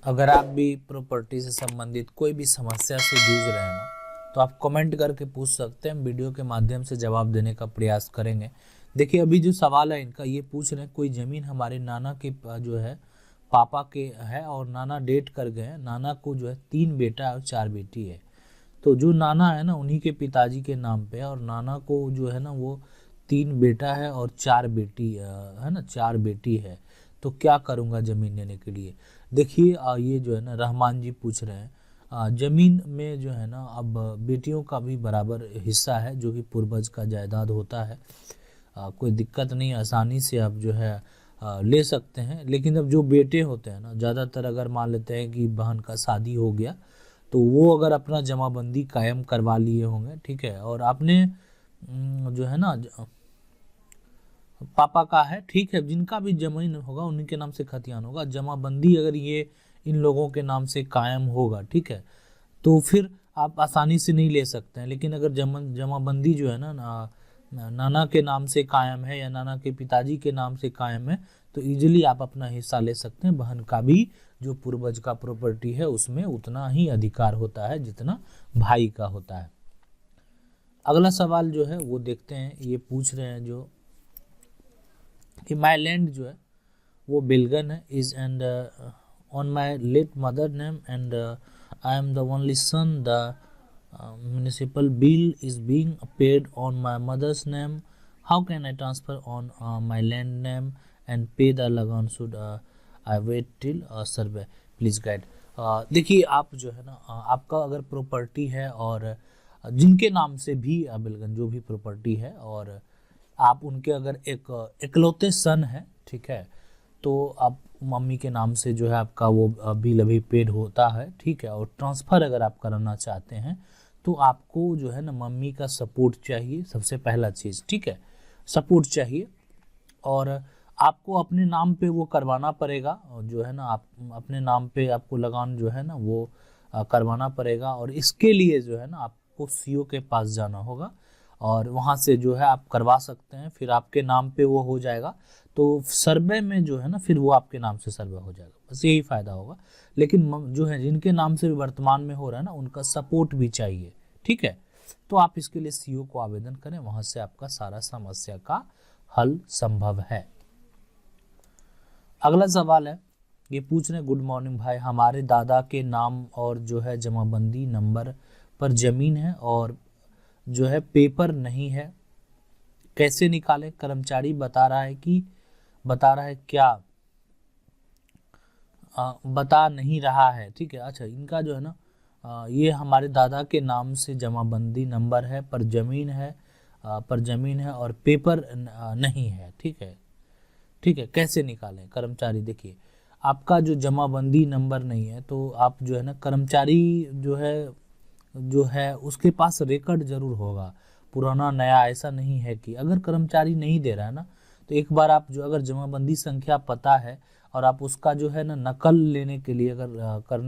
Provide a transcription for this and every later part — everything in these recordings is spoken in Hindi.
अगर आप भी प्रॉपर्टी से संबंधित कोई भी समस्या से जूझ रहे हैं ना, तो आप कमेंट करके पूछ सकते हैं, हम वीडियो के माध्यम से जवाब देने का प्रयास करेंगे। देखिए, अभी जो सवाल है इनका, ये पूछ रहे हैं कोई ज़मीन हमारे नाना के जो है पापा के है और नाना डेट कर गए हैं। नाना को जो है 3 बेटा और 4 बेटी है। तो जो नाना है ना, उन्हीं के पिताजी के नाम पे है, और नाना को जो है ना वो 3 बेटा है और 4 बेटी है ना, 4 बेटी है। तो क्या करूँगा ज़मीन लेने के लिए? देखिए, ये जो है ना रहमान जी पूछ रहे हैं, ज़मीन में जो है ना अब बेटियों का भी बराबर हिस्सा है, जो कि पूर्वज का जायदाद होता है। कोई दिक्कत नहीं, आसानी से आप जो है ले सकते हैं। लेकिन अब जो बेटे होते हैं ना, ज़्यादातर अगर मान लेते हैं कि बहन का शादी हो गया, तो वो अगर अपना जमाबंदी कायम करवा लिए होंगे, ठीक है, और आपने जो है ना पापा का है, ठीक है, जिनका भी जमीन होगा उन्हीं के नाम से खतियान होगा। जमाबंदी अगर ये इन लोगों के नाम से कायम होगा, ठीक है, तो फिर आप आसानी से नहीं ले सकते हैं। लेकिन अगर जमाबंदी जो है ना नाना के नाम से कायम है या नाना के पिताजी के नाम से कायम है, तो इजीली आप अपना हिस्सा ले सकते हैं। बहन का भी जो पूर्वज का प्रॉपर्टी है उसमें उतना ही अधिकार होता है जितना भाई का होता है। अगला सवाल जो है वो देखते हैं, ये पूछ रहे हैं जो कि माई लैंड जो है वो बिलगन है is and on my late mother name and I am the only son. The municipal bill is being paid on my mother's name. How can I transfer on my land name and pay the lagan? Should I wait till survey? Please guide. देखिए, आप जो है ना आपका अगर प्रॉपर्टी है और जिनके नाम से भी बिलगन जो भी प्रॉपर्टी है, और आप उनके अगर एक इकलौते सन है, ठीक है, तो आप मम्मी के नाम से जो है आपका वो बिल अभी पेड होता है, ठीक है। और ट्रांसफ़र अगर आप कराना चाहते हैं तो आपको जो है ना मम्मी का सपोर्ट चाहिए, सबसे पहला चीज़, ठीक है, सपोर्ट चाहिए। और आपको अपने नाम पे वो करवाना पड़ेगा, और जो है ना आप अपने नाम पे आपको लगान जो है ना वो करवाना पड़ेगा। और इसके लिए जो है ना आपको सीओ के पास जाना होगा, और वहाँ से जो है आप करवा सकते हैं, फिर आपके नाम पे वो हो जाएगा। तो सर्वे में जो है ना फिर वो आपके नाम से सर्वे हो जाएगा, बस यही फ़ायदा होगा। लेकिन जो है जिनके नाम से भी वर्तमान में हो रहा है ना, उनका सपोर्ट भी चाहिए, ठीक है। तो आप इसके लिए सीओ को आवेदन करें, वहाँ से आपका सारा समस्या का हल संभव है। अगला सवाल है, ये पूछ रहे हैं, गुड मॉर्निंग भाई, हमारे दादा के नाम और जो है जमाबंदी नंबर पर ज़मीन है और जो है पेपर नहीं है, कैसे निकालें? कर्मचारी बता रहा है क्या बता नहीं रहा है, ठीक है। अच्छा, इनका जो है ना ये हमारे दादा के नाम से जमाबंदी नंबर है, पर ज़मीन है और पेपर नहीं है, ठीक है, ठीक है, कैसे निकालें? कर्मचारी, देखिए, आपका जो जमाबंदी नंबर नहीं है, तो आप जो है ना कर्मचारी जो है उसके पास रिकॉर्ड जरूर होगा, पुराना नया, ऐसा नहीं है कि अगर कर्मचारी नहीं दे रहा है ना, तो एक बार आप जो अगर जमाबंदी संख्या पता है और आप उसका जो है ना नकल लेने के लिए अगर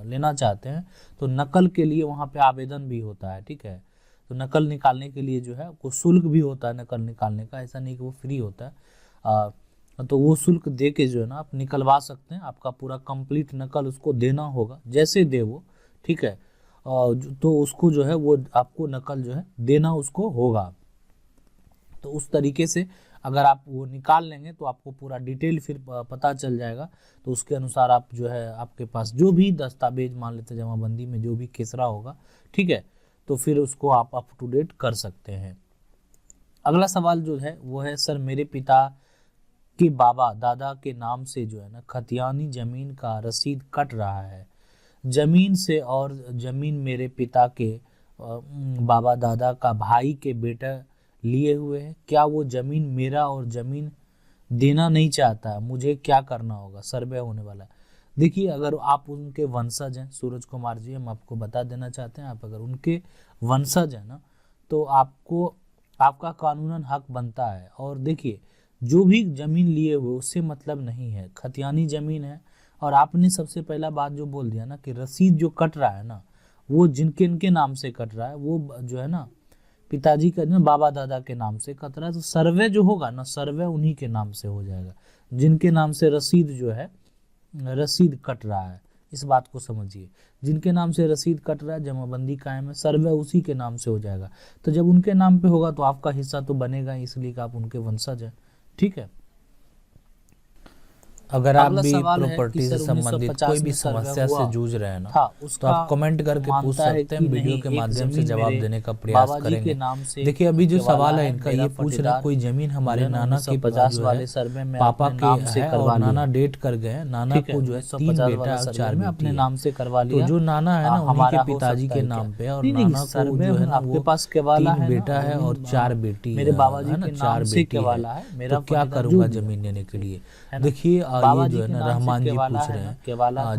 लेना चाहते हैं, तो नकल के लिए वहाँ पे आवेदन भी होता है, ठीक है। तो नकल निकालने के लिए जो है कुछ शुल्क भी होता है नकल निकालने का, ऐसा नहीं कि वो फ्री होता है। तो वो शुल्क दे के जो है ना आप निकलवा सकते हैं, आपका पूरा कंप्लीट नकल उसको देना होगा, जैसे दे वो, ठीक है। तो उसको जो है वो आपको नकल जो है देना उसको होगा। तो उस तरीके से अगर आप वो निकाल लेंगे तो आपको पूरा डिटेल फिर पता चल जाएगा। तो उसके अनुसार आप जो है आपके पास जो भी दस्तावेज मान लेते हैं जमाबंदी में जो भी केसरा होगा, ठीक है, तो फिर उसको आप अप टू डेट कर सकते हैं। अगला सवाल जो है वो है, सर मेरे पिता के बाबा दादा के नाम से जो है ना खतियानी जमीन का रसीद कट रहा है जमीन से, और जमीन मेरे पिता के बाबा दादा का भाई के बेटा लिए हुए हैं। क्या वो जमीन मेरा और जमीन देना नहीं चाहता है, मुझे क्या करना होगा? सर्वे होने वाला है। देखिए, अगर आप उनके वंशज हैं, सूरज कुमार जी, हम आपको बता देना चाहते हैं, आप अगर उनके वंशज हैं ना, तो आपको आपका कानूनन हक बनता है। और देखिए, जो भी जमीन लिए हुए उससे मतलब नहीं है, खतियानी जमीन है। और आपने सबसे पहला बात जो बोल दिया ना कि रसीद जो कट रहा है ना, वो जिनके इनके नाम से कट रहा है, वो जो है ना पिताजी का ना बाबा दादा के नाम से कट रहा है, तो सर्वे जो होगा ना, सर्वे उन्हीं के नाम से हो जाएगा, जिनके नाम से रसीद जो है रसीद कट रहा है, इस बात को समझिए। जिनके नाम से रसीद कट रहा है, जमाबंदी कायम है, सर्वे उसी के नाम से हो जाएगा। तो जब उनके नाम पे होगा तो आपका हिस्सा तो बनेगा, इसलिए कि आप उनके वंशज हैं, ठीक है। अगर आप भी प्रॉपर्टी से संबंधित कोई भी समस्या से जूझ रहे हैं ना, तो आप कमेंट करके पूछ सकते हैं, वीडियो के माध्यम से जवाब देने का प्रयास करेंगे। देखिए अभी जो सवाल है इनका, ये पूछ रहे हैं कोई जमीन हमारे नाना के 50 वाले सर्वे में पापा के है और नाना डेट कर गए हैं, नाना को जो है 3 बेटा और 4 में अपने नाम से करवा लिया। तो जो नाना है ना उन्हीं के पिताजी के नाम पे, और नाना को जो है ना आपके पास केवाला 3 बेटा है और 4 बेटी है, मेरे बाबा जी के नाम से केवाला है, मेरा क्या करूंगा जमीन लेने के लिए। देखिए ये जो है ना रहमान जी पूछ रहे हैं,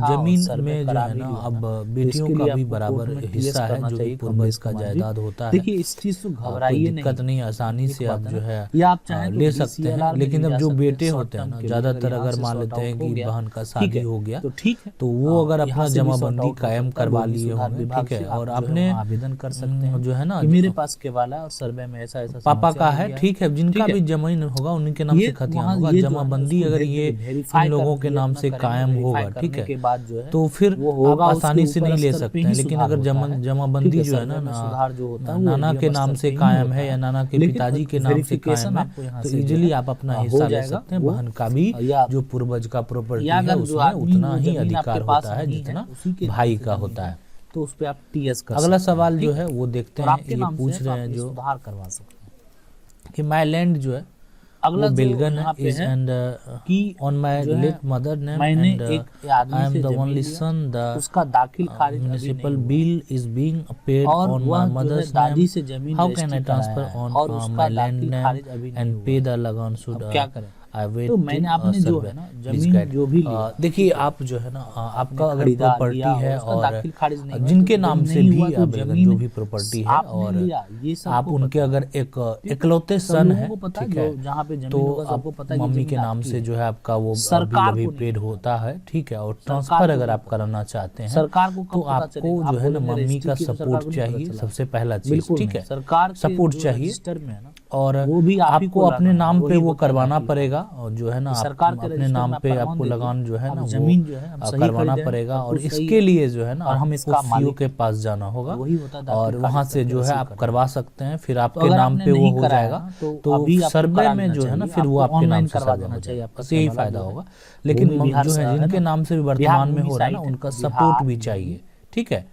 जमीन में जो है ना अब बेटियों का भी बराबर हिस्सा है, जो कि पूर्वज का जायदाद होता है। देखिए इस चीज से घबराइए नहीं, दिक्कत नहीं, आसानी से आप जो है ले सकते हैं। लेकिन अब जो बेटे होते हैं ना, ज्यादातर अगर मान लेते हैं कि बहन का शादी हो गया तो ठीक है, तो वो अगर अपना जमाबंदी कायम करवा लिए होंगे, ठीक है, और आपने आवेदन कर सकते हैं जो है ना, मेरे पास केवाला और सर्वे में ऐसा ऐसा पापा का है, ठीक है, जिनका भी जमीन होगा उन्हीं के नाम से खतियान होगा। जमाबंदी अगर ये इन लोगों के नाम से कायम होगा, ठीक है, तो फिर आप आसानी से नहीं ले सकते हैं। लेकिन अगर जमाबंदी जो है ना नाना के नाम से कायम है या नाना के पिताजी के नाम से कायम है, तो इजीली आप अपना हिस्सा ले सकते हैं। बहन का भी जो पूर्वज का प्रॉपर्टी है उसमें उतना ही अधिकार होता है जितना भाई का होता है। तो उस पे आप टीएस कर। अगला सवाल जो है वो देखते हैं, ये पूछ रहे हैं जो सुधार करवा सकते हैं कि माय लैंड जो है अगला बिलगन is and on my late mother name and I am the only son, the उसका दाखिल खारिज municipal bill is being paid on my mother's name, how can I transfer on my land name and pay the lagan should क्या करें। तो मैंने आपने जो है ना जमीन जो भी लिया, देखिए आप जो है ना आपका अगर प्रॉपर्टी है और जिनके नाम से भी जो भी प्रॉपर्टी है और आप उनके अगर एक इकलौते सन है, ठीक है, तो आपको पता है मम्मी के नाम से जो है आपका वो अभी पेड होता है, ठीक है, और ट्रांसफर अगर आप कराना चाहते हैं सरकार को तो आपको जो है ना मम्मी का सपोर्ट चाहिए, सबसे पहला चीज, ठीक है, सरकार सपोर्ट चाहिए, और वो भी आपको अपने नाम पे वो करवाना पड़ेगा, और जो है ना सरकार के अपने नाम पे आपको लगान जो है ना जमीन जो है करवाना पड़ेगा, और इसके लिए जो है ना और हम इसका सीईओ के पास जाना होगा और वहाँ से जो है आप करवा सकते हैं, फिर आपके नाम पे वो हो जाएगा। तो सर्वे में जो है ना फिर वो आपके नाम से सर्वे हो जाएगा, आपका यही फायदा होगा। लेकिन जो है जिनके नाम से वर्तमान में हो रहा है ना उनका सपोर्ट भी चाहिए, ठीक है,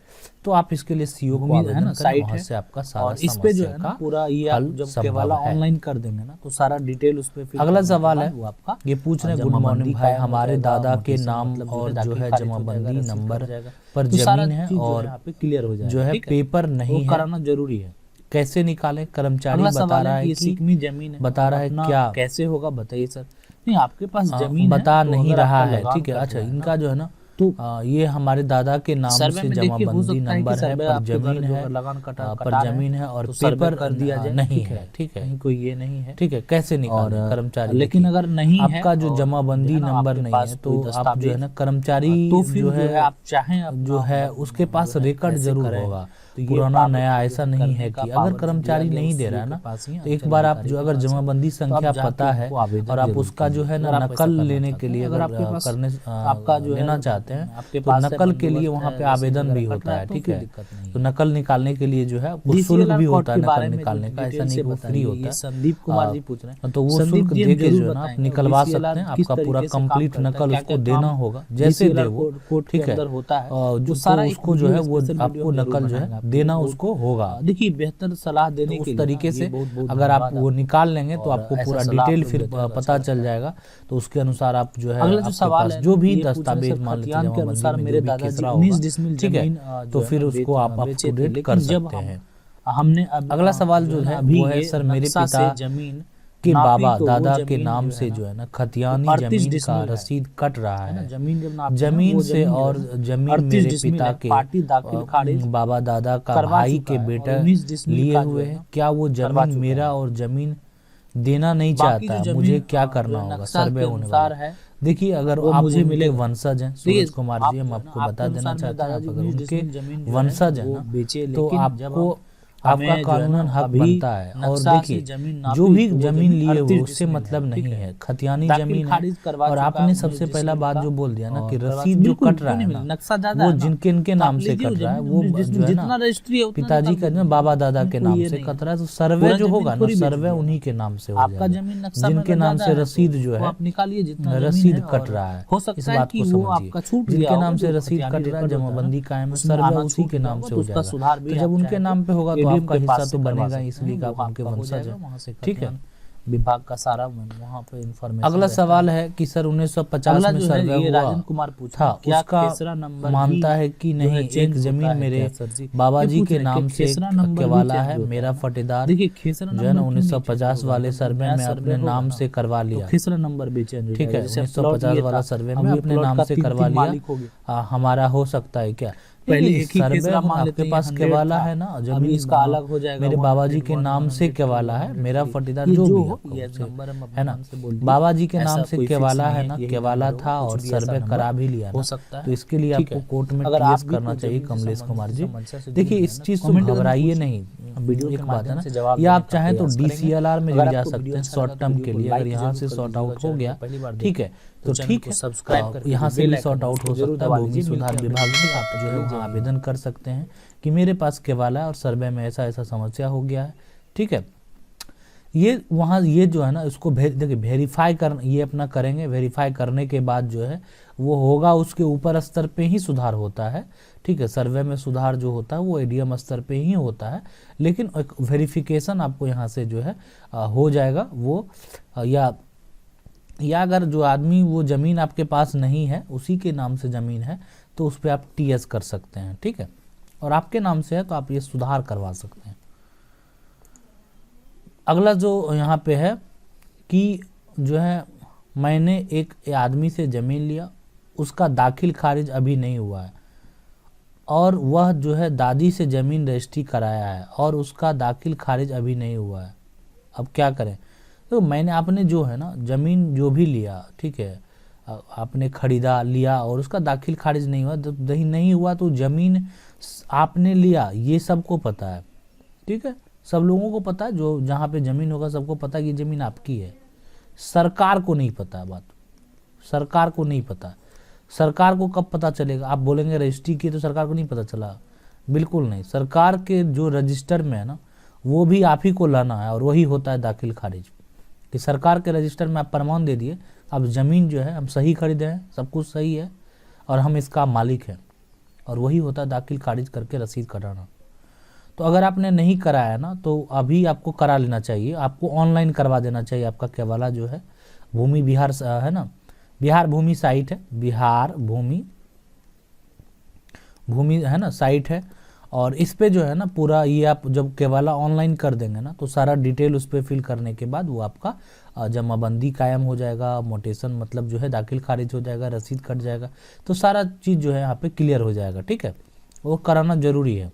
तो आप इसके लिए सीईओ को है ना साइट है से आपका सारा इस पे जो है ना पूरा ये आप जब केवल ऑनलाइन कर देंगे ना तो सारा डिटेल उस पे फिर। अगला सवाल है वो आपका, ये पूछ रहे हैं गुड मॉर्निंग भाई, हमारे दादा के नाम और जो है जमाबंदी नंबर पर जमीन है और क्लियर हो जाए जो है पेपर नहीं है, कराना जरूरी है, कैसे निकालें। कर्मचारी बता रहा है कि जमीन बता रहा है क्या कैसे होगा बताइए सर। नहीं आपके पास जमीन बता नहीं रहा है, ठीक है, अच्छा इनका जो है ना तो ये हमारे दादा के नाम से जमाबंदी नंबर है, पर जमीन है, पर जमीन है और पेपर कर दिया जाए नहीं है, ठीक है, कोई ये नहीं है, ठीक है, कैसे निकालें कर्मचारी। लेकिन अगर नहीं है आपका जो जमाबंदी नंबर नहीं है तो आप जो है ना कर्मचारी तो जो है आप चाहें जो है उसके पास रिकॉर्ड जरूर होगा, पुराना नया ऐसा नहीं है कि अगर कर्मचारी नहीं दे रहा है ना तो एक बार आप जो अगर जमाबंदी संख्या पता है और आप उसका जो है ना नकल लेने के लिए अगर करने आपका जो लेना चाहते हैं तो नकल के लिए वहाँ पे आवेदन भी होता है, ठीक है, तो नकल निकालने के लिए जो है वो शुल्क भी होता है नकल निकालने का, ऐसा नहीं वो फ्री होता है। संदीप कुमार जी पूछ रहे हैं तो वो शुल्क दे के जो है ना आप निकलवा सकते हैं, आपका पूरा कंप्लीट नकल उसको देना होगा, जैसे दे वो, ठीक है, जो सारा उसको जो है वो आपको नकल जो है देना उसको होगा। देखिए बेहतर सलाह देने के तरीके से अगर आप वो निकाल लेंगे तो आपको पूरा डिटेल फिर पता चल जाएगा, तो उसके अनुसार आप जो है अगला जो सवाल है जो भी दस्तावेज मान लीजिए के अनुसार मेरे दादाजी 19 डिसमिल जमीन तो फिर उसको आप अप टू डेट कर सकते हैं। हमने अगला सवाल जो है वो है सर मेरे पिता जमीन के बाबा दादा के नाम से जो है ना खतियानी जमीन का रसीद कट रहा है, जमीन से और जमीन मेरे पिता के बाबा दादा का भाई के बेटा लिए हुए हैं, क्या वो जमीन मेरा और जमीन देना नहीं चाहता, मुझे क्या करना होगा। सर्वे होने वाला है, देखिए अगर आप मुझे मिले वंशज हैं सूरज कुमार जी, हम आपको बता देना चाहते हैं अगर उनके वंशज हैं ना तो आपको आपका कानूनन हक बनता है। और देखिए जो भी जमीन लिए हुए उससे मतलब नहीं है, खतियानी जमीन है। और आपने सबसे पहला बात जो बोल दिया ना कि रसीद जो कट रहा है ना वो जिनके इनके नाम से कट रहा है, वो जो है ना पिताजी का जो बाबा दादा के नाम से कट रहा है। तो सर्वे जो होगा ना सर्वे उन्हीं के नाम से हो जाएगा, जिनके नाम से रसीद जो है रसीद कट रहा है। इस बात को समझिए, जिनके नाम से रसीद कट रहा है जमाबंदी कायम है, सर्वे उसी के नाम से हो जाएगा। तो जब उनके नाम पे होगा तो आपका हिस्सा तो बनेगा, इसलिए आप उनके वंशज है। ठीक है, विभाग का सारा वहाँ पे इंफॉर्मेशन। अगला सवाल है कि सर 1950 में सर्वे हुआ राजन कुमार था, उसका मानता है कि नहीं एक जमीन मेरे बाबा जी के नाम से केवाला है, मेरा फटेदार जो है ना 1950 वाले सर्वे में अपने नाम से करवा लिया। खेसरा नंबर भी चेंज, ठीक है, 1950 वाला सर्वे में अपने नाम से करवा लिया, हमारा हो सकता है क्या? पहले एक ही खेसरा आपके पास केवाला है ना, जब इसका अलग हो जाएगा, मेरे बाबा जी के नाम से केवाला है, मेरा फटीदार जो भी है ना, बाबा जी के नाम से केवाला है ना, केवाला था और सर्वे करा भी लिया हो सकता है। तो इसके लिए आपको कोर्ट में केस करना चाहिए कमलेश कुमार जी। देखिए इस चीज से घबराइए नहीं, एक बात है ना, या आप चाहें तो DCLR में भी जा सकते हैं शॉर्ट टर्म के लिए, अगर यहाँ से सॉर्ट आउट हो गया ठीक है तो ठीक है, सब्सक्राइब यहाँ से भी सॉर्ट आउट हो सकता है। भूमि सुधार विभाग में आप जो है वहाँ आवेदन कर सकते हैं कि मेरे पास केवाला है और सर्वे में ऐसा ऐसा समस्या हो गया है। ठीक है, ये वहाँ ये जो है ना इसको देखिए वेरीफाई कर ये अपना करेंगे, वेरीफाई करने के बाद जो है वो होगा, उसके ऊपर स्तर पे ही सुधार होता है। ठीक है, सर्वे में सुधार जो होता है वो ADM स्तर पे ही होता है, लेकिन एक वेरिफिकेशन आपको यहाँ से जो है हो जाएगा वो, या अगर जो आदमी वो ज़मीन आपके पास नहीं है उसी के नाम से ज़मीन है तो उस पर आप TS कर सकते हैं। ठीक है, और आपके नाम से है तो आप ये सुधार करवा सकते हैं। अगला जो यहाँ पे है कि जो है मैंने एक आदमी से ज़मीन लिया, उसका दाखिल खारिज अभी नहीं हुआ है, और वह जो है दादी से ज़मीन रजिस्ट्री कराया है और उसका दाखिल खारिज अभी नहीं हुआ है। अब क्या करें? तो मैंने आपने जो है ना ज़मीन जो भी लिया, ठीक है, आपने खरीदा लिया और उसका दाखिल खारिज नहीं हुआ, तो नहीं हुआ तो ज़मीन आपने लिया ये सबको पता है। ठीक है, सब लोगों को पता है, जो जहाँ पे ज़मीन होगा सबको पता है कि ज़मीन आपकी है। सरकार को नहीं पता है, बात सरकार को नहीं पता। सरकार को कब पता चलेगा? आप बोलेंगे रजिस्ट्री की तो सरकार को नहीं पता चला, बिल्कुल नहीं। सरकार के जो रजिस्टर में है ना वो भी आप ही को लाना है और वही होता है दाखिल खारिज, कि सरकार के रजिस्टर में आप प्रमाण दे दिए अब ज़मीन जो है हम सही खरीदे हैं, सब कुछ सही है और हम इसका मालिक हैं, और वही होता है दाखिल खारिज करके रसीद कटाना। तो अगर आपने नहीं कराया ना तो अभी आपको करा लेना चाहिए, आपको ऑनलाइन करवा देना चाहिए। आपका केवाला जो है भूमि बिहार है ना, बिहार भूमि साइट है, बिहार भूमि है ना साइट है, और इस पे जो है ना पूरा ये आप जब केवाला ऑनलाइन कर देंगे ना तो सारा डिटेल उस पर फिल करने के बाद वो आपका जमाबंदी कायम हो जाएगा, मोटेशन मतलब जो है दाखिल खारिज हो जाएगा, रसीद कट जाएगा, तो सारा चीज़ जो है यहाँ पे क्लियर हो जाएगा। ठीक है, वो कराना जरूरी है।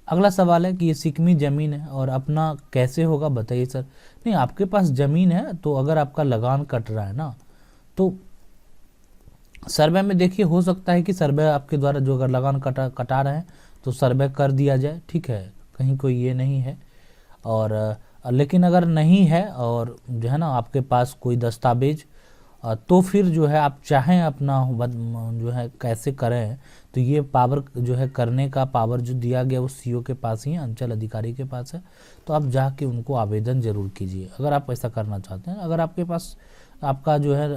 अगला सवाल है कि ये सिकमी ज़मीन है और अपना कैसे होगा बताइए सर। नहीं, आपके पास ज़मीन है तो अगर आपका लगान कट रहा है ना तो सर्वे में देखिए हो सकता है कि सर्वे आपके द्वारा जो अगर लगान कटा रहे हैं तो सर्वे कर दिया जाए। ठीक है, कहीं कोई ये नहीं है, और लेकिन अगर नहीं है और जो है ना आपके पास कोई दस्तावेज तो फिर जो है आप चाहें अपना जो है कैसे करें, तो ये पावर जो है करने का पावर जो दिया गया वो CO के पास ही है, अंचल अधिकारी के पास है, तो आप जाके उनको आवेदन जरूर कीजिए अगर आप ऐसा करना चाहते हैं। अगर आपके पास आपका जो है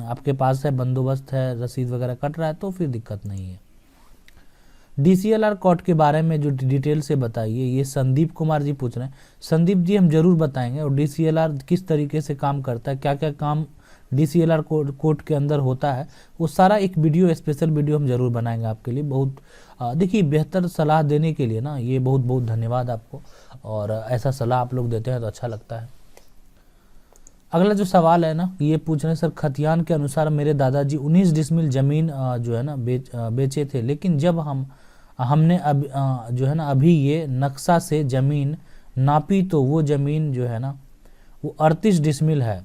आपके पास है बंदोबस्त है, रसीद वगैरह कट रहा है तो फिर दिक्कत नहीं है। DCLR कोर्ट के बारे में जो डिटेल से बताइए, ये संदीप कुमार जी पूछ रहे हैं। संदीप जी हम जरूर बताएंगे, और DCLR किस तरीके से काम करता है, क्या क्या काम DCLR कोर्ट के अंदर होता है, वो सारा एक वीडियो स्पेशल वीडियो हम जरूर बनाएंगे आपके लिए। बहुत देखिए बेहतर सलाह देने के लिए ना ये बहुत बहुत धन्यवाद आपको, और ऐसा सलाह आप लोग देते हैं तो अच्छा लगता है। अगला जो सवाल है ना ये पूछ रहे हैं सर, खतियान के अनुसार मेरे दादाजी 19 डिसमिल ज़मीन जो है ना बेचे थे, लेकिन जब हमने जो है ना अभी ये नक्शा से ज़मीन नापी तो वो ज़मीन जो है ना वो 38 डिसमिल है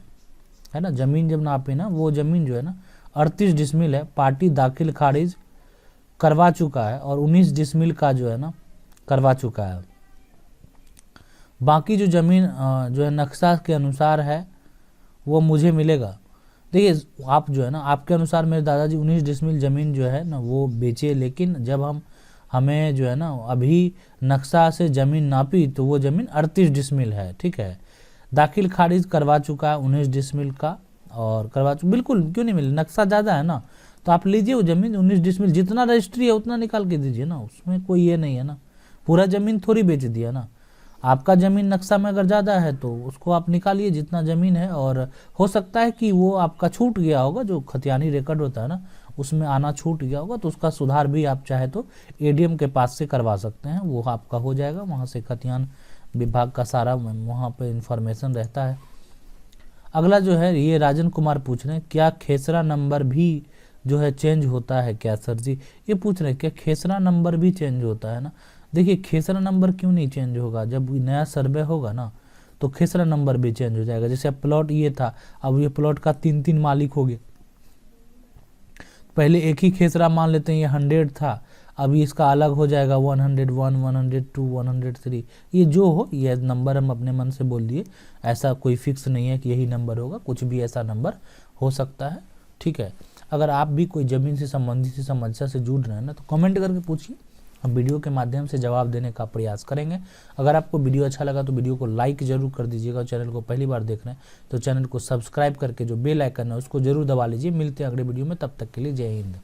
ना। ज़मीन जब नापी ना वो ज़मीन जो है ना 38 डिसमिल है, पार्टी दाखिल खारिज करवा चुका है, और 19 डिसमिल का जो है ना करवा चुका है। बाकी जो ज़मीन जो है नक्शा के अनुसार है वो मुझे मिलेगा। देखिए आप जो है ना, आपके अनुसार मेरे दादाजी 19 डिसमिल ज़मीन जो है ना वो बेचे, लेकिन जब हमें जो है ना अभी नक्शा से ज़मीन नापी तो वो ज़मीन 38 डिसमिल है, ठीक है। दाखिल खारिज करवा चुका है 19 डिसमिल का, और बिल्कुल क्यों नहीं मिले, नक्शा ज़्यादा है ना, तो आप लीजिए वो ज़मीन 19 डिसमिल, जितना रजिस्ट्री है उतना निकाल के दीजिए ना, उसमें कोई ये नहीं है ना, पूरा ज़मीन थोड़ी बेच दिया ना। आपका ज़मीन नक्शा में अगर ज़्यादा है तो उसको आप निकालिए जितना ज़मीन है, और हो सकता है कि वो आपका छूट गया होगा, जो खतियानी रिकॉर्ड होता है ना उसमें आना छूट गया होगा, तो उसका सुधार भी आप चाहे तो एडीएम के पास से करवा सकते हैं, वो आपका हो जाएगा। वहाँ से खतियान विभाग का सारा वहाँ पे इंफॉर्मेशन रहता है। अगला जो है ये राजन कुमार पूछ रहे हैं, क्या खेसरा नंबर भी जो है चेंज होता है क्या सर जी? ये पूछ रहे हैं क्या खेसरा नंबर भी चेंज होता है ना। देखिए खेसरा नंबर क्यों नहीं चेंज होगा, जब नया सर्वे होगा ना तो खेसरा नंबर भी चेंज हो जाएगा। जैसे अब प्लॉट ये था, अब ये प्लॉट का 3 मालिक हो गए, पहले एक ही खेसरा मान लेते हैं, ये 100 था, अभी इसका अलग हो जाएगा 101, 102, 103, ये जो हो ये नंबर हम अपने मन से बोल दिए, ऐसा कोई फिक्स नहीं है कि यही नंबर होगा, कुछ भी ऐसा नंबर हो सकता है, ठीक है। अगर आप भी कोई ज़मीन से संबंधित समस्या से जुड़ रहे हैं ना तो कमेंट करके पूछिए, हम वीडियो के माध्यम से जवाब देने का प्रयास करेंगे। अगर आपको वीडियो अच्छा लगा तो वीडियो को लाइक जरूर कर दीजिएगा, चैनल को पहली बार देख रहे हैं तो चैनल को सब्सक्राइब करके जो बेल आइकन है उसको जरूर दबा लीजिए। मिलते हैं अगले वीडियो में, तब तक के लिए जय हिंद।